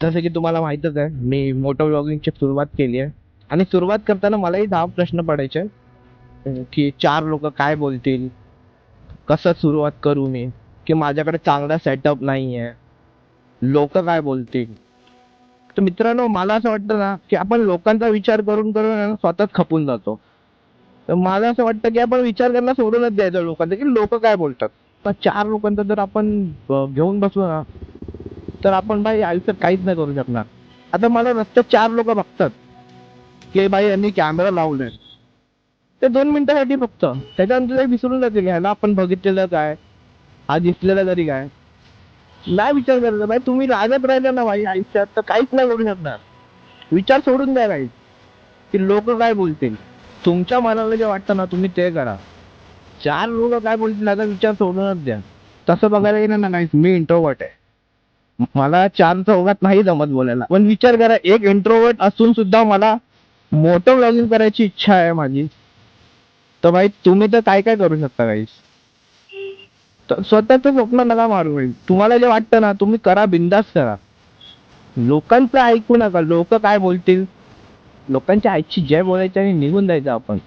जसं की तुम्हाला माहीतच आहे, मी मोटो व्लॉगिंगची सुरुवात केली आहे आणि सुरुवात करताना मलाही 10 प्रश्न पडायचे, की 4 लोकं काय बोलतील? कसं सुरुवात करू मी? की माझ्याकडे चांगला सेटअप नाहीये. लोकं काय बोलतील? तर मित्रांनो, मला असं वाटतं ना, की आपण लोकांचा विचार करून करून आहे ना, स्वतःच खपून जातो. तर मला असं वाटतं, की आपण विचार करणं सोडूनच द्यायचं लोकांचा, की लोकं काय बोलतात? तर 4 लोकांचा जर आपण घेऊन बसलो ना, तर आपण भाई आयुष्यात काहीच नाही करू शकणार. आता मला रस्त्यात 4 लोकं बघतात, की भाई यांनी कॅमेरा लावलाय. ते 2 मिनिटासाठी फक्त. त्याच्यानंतर ते विसरून जातील, ह्याला आपण बघितलेलं काय? हा दिसलेला तरी काय? नाही विचार करायचा भाई. तुम्ही रागत राहिला ना भाई आयुष्यात, तर काहीच नाही करू शकणार. विचार सोडून द्या काही, की लोक काय बोलतील. तुमच्या मनाला जे वाटतं ना तुम्ही ते करा. 4 लोक काय बोलतील याचा विचार सोडूनच द्या. तसं बघायला गेलं ना guys, मी इंट्रोवर्ट आहे. मला 4 चौघात नाही जमत बोलायला. पण विचार करा, एक इंट्रोवर्ट असून सुद्धा मला मोठं व्लॉगिंग करायची इच्छा आहे माझी. तर भाई तुम्ही तर काय काय करू शकता गाईस. स्वतःचं स्वप्न नका मारू भाई. तुम्हाला जे वाटतं ना तुम्ही करा, बिंदास करा. लोकांचं ऐकू नका. लोक काय बोलतील, लोकांच्या आईची जय बोलायची आणि निघून जायचं आपण.